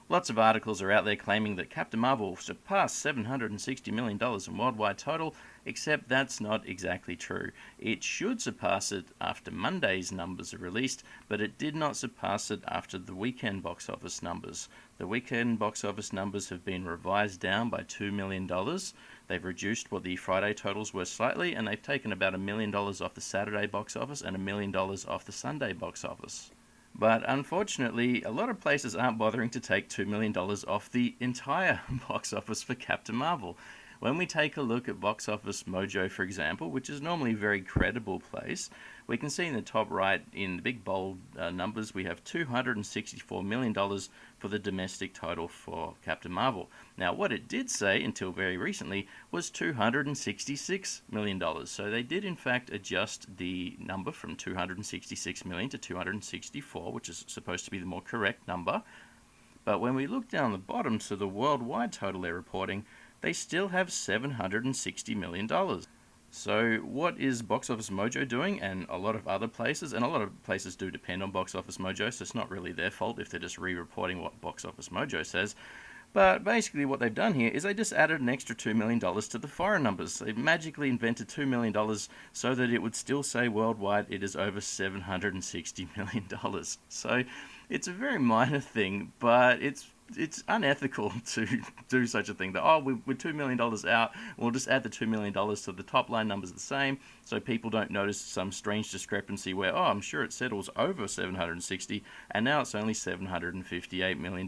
Lots of articles are out there claiming that Captain Marvel surpassed $760 million in worldwide total, except that's not exactly true. It should surpass it after Monday's numbers are released, but it did not surpass it after the weekend box office numbers. The weekend box office numbers have been revised down by $2 million. They've reduced what the Friday totals were slightly, and they've taken about $1 million off the Saturday box office and $1 million off the Sunday box office. But unfortunately, a lot of places aren't bothering to take $2 million off the entire box office for Captain Marvel. When we take a look at Box Office Mojo, for example, which is normally a very credible place, we can see in the top right, in the big bold numbers, we have $264 million for the domestic total for Captain Marvel. Now, what it did say until very recently was $266 million. So they did, in fact, adjust the number from 266 million to 264, which is supposed to be the more correct number. But when we look down the bottom to the worldwide total they're reporting, they still have $760 million. So what is Box Office Mojo doing, and a lot of other places, and a lot of places do depend on Box Office Mojo, so it's not really their fault if they're just re-reporting what Box Office Mojo says. But basically what they've done here is they just added an extra $2 million to the foreign numbers. They magically invented $2 million so that it would still say worldwide it is over $760 million. So it's a very minor thing, but it's unethical to do such a thing. That, we're $2 million out, we'll just add the $2 million to the top line numbers the same, so people don't notice some strange discrepancy where, I'm sure it said it was over 760, and now it's only $758 million.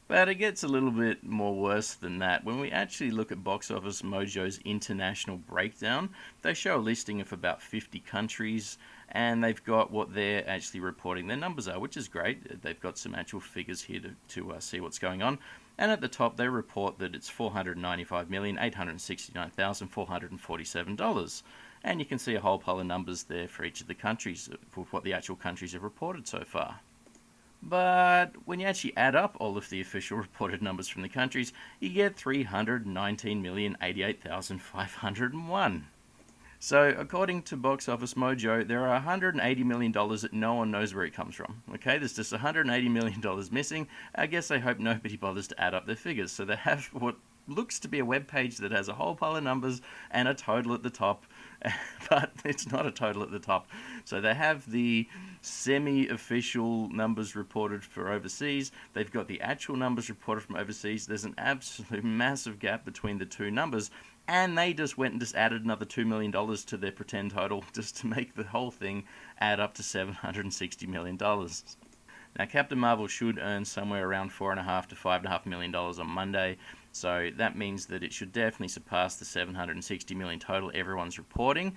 But it gets a little bit more worse than that. When we actually look at Box Office Mojo's international breakdown, they show a listing of about 50 countries, and they've got what they're actually reporting their numbers are, which is great. They've got some actual figures here to see what's going on. And at the top, they report that it's $495,869,447. And you can see a whole pile of numbers there for each of the countries, for what the actual countries have reported so far. But when you actually add up all of the official reported numbers from the countries, you get 319,088,501. So, according to Box Office Mojo, there are $180 million that no one knows where it comes from. Okay, there's just $180 million missing. I guess I hope nobody bothers to add up their figures. So they have what looks to be a web page that has a whole pile of numbers and a total at the top, but it's not a total at the top. So they have the semi-official numbers reported for overseas. They've got the actual numbers reported from overseas. There's an absolute massive gap between the two numbers, and they just went and just added another $2 million to their pretend total just to make the whole thing add up to $760 million. Now, Captain Marvel should earn somewhere around $4.5 to $5.5 million on Monday, so that means that it should definitely surpass the $760 million total everyone's reporting.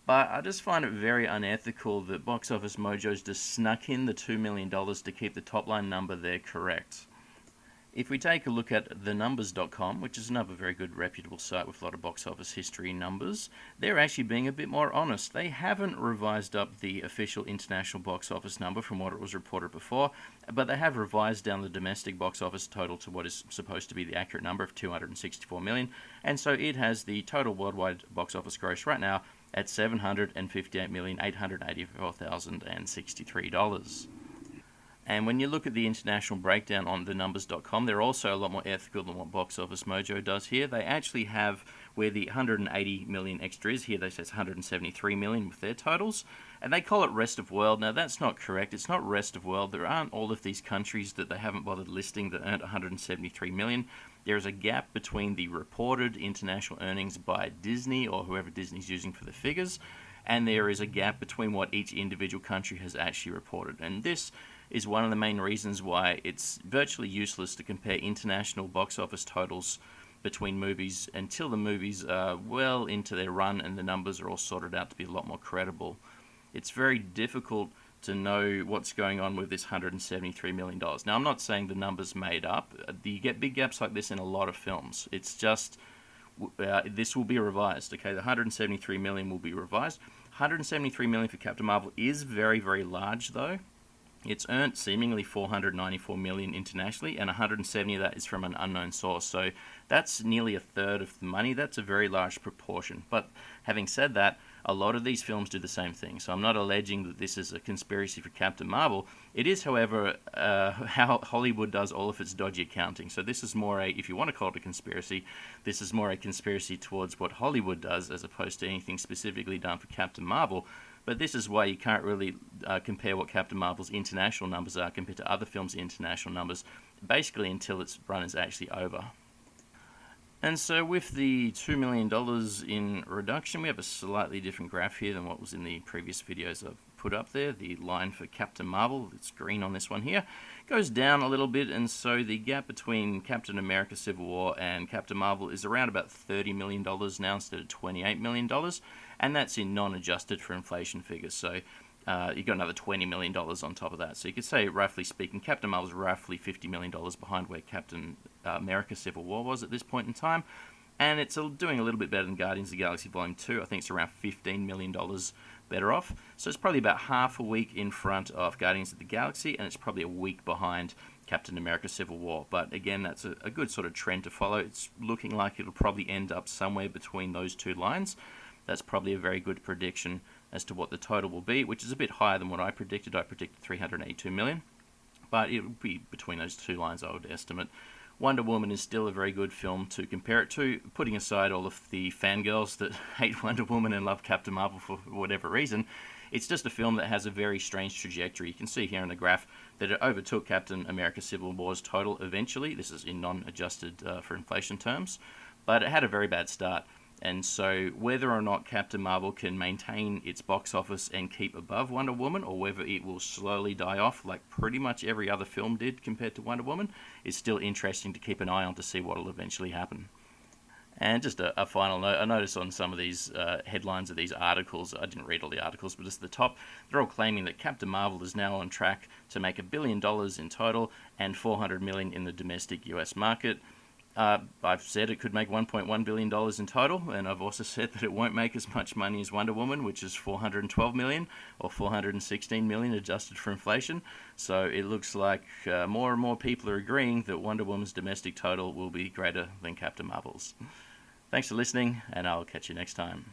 But I just find it very unethical that Box Office Mojo's just snuck in the $2 million to keep the top line number there correct. If we take a look at thenumbers.com, which is another very good reputable site with a lot of box office history numbers, they're actually being a bit more honest. They haven't revised up the official international box office number from what it was reported before, but they have revised down the domestic box office total to what is supposed to be the accurate number of 264 million, and so it has the total worldwide box office gross right now at $758,884,063. And when you look at the international breakdown on thenumbers.com, they're also a lot more ethical than what Box Office Mojo does here. They actually have where the 180 million extra is. Here they say it's 173 million with their totals. And they call it rest of world. Now that's not correct. It's not rest of world. There aren't all of these countries that they haven't bothered listing that earned 173 million. There is a gap between the reported international earnings by Disney or whoever Disney's using for the figures, and there is a gap between what each individual country has actually reported. And this is one of the main reasons why it's virtually useless to compare international box office totals between movies until the movies are well into their run and the numbers are all sorted out to be a lot more credible. It's very difficult to know what's going on with this $173 million. Now, I'm not saying the number's made up. You get big gaps like this in a lot of films. It's just, this will be revised, okay? The $173 million will be revised. $173 million for Captain Marvel is very, very large, though. It's earned seemingly $494 million internationally, and 170 of that is from an unknown source. So that's nearly a third of the money. That's a very large proportion. But having said that, A lot of these films do the same thing, so I'm not alleging that this is a conspiracy for Captain Marvel. It is, however, how Hollywood does all of its dodgy accounting. So this is more if you want to call it a conspiracy, this is more a conspiracy towards what Hollywood does as opposed to anything specifically done for Captain Marvel. But this is why you can't really compare what Captain Marvel's international numbers are compared to other films' international numbers, basically until its run is actually over. And so with the $2 million in reduction, we have a slightly different graph here than what was in the previous videos I've put up there. The line for Captain Marvel, it's green on this one here, goes down a little bit, and so the gap between Captain America Civil War and Captain Marvel is around about $30 million now instead of $28 million, and that's in non-adjusted for inflation figures. So you've got another $20 million on top of that. So you could say, roughly speaking, Captain Marvel's roughly $50 million behind where Captain America Civil War was at this point in time. And it's doing a little bit better than Guardians of the Galaxy Volume 2. I think it's around $15 million better off. So it's probably about half a week in front of Guardians of the Galaxy, and it's probably a week behind Captain America Civil War. But again, that's a good sort of trend to follow. It's looking like it'll probably end up somewhere between those two lines. That's probably a very good prediction as to what the total will be, which is a bit higher than what I predicted. I predicted 382 million, but it would be between those two lines, I would estimate. Wonder Woman is still a very good film to compare it to, putting aside all of the fangirls that hate Wonder Woman and love Captain Marvel for whatever reason. It's just a film that has a very strange trajectory. You can see here in the graph that it overtook Captain America Civil War's total eventually. This is in non-adjusted for inflation terms, but it had a very bad start. And so whether or not Captain Marvel can maintain its box office and keep above Wonder Woman, or whether it will slowly die off like pretty much every other film did compared to Wonder Woman, is still interesting to keep an eye on to see what will eventually happen. And just a final note, I noticed on some of these headlines of these articles, I didn't read all the articles, but just at the top, they're all claiming that Captain Marvel is now on track to make $1 billion in total and $400 million in the domestic US market. I've said it could make $1.1 billion in total, and I've also said that it won't make as much money as Wonder Woman, which is $412 million, or $416 million adjusted for inflation. So it looks like more and more people are agreeing that Wonder Woman's domestic total will be greater than Captain Marvel's. Thanks for listening, and I'll catch you next time.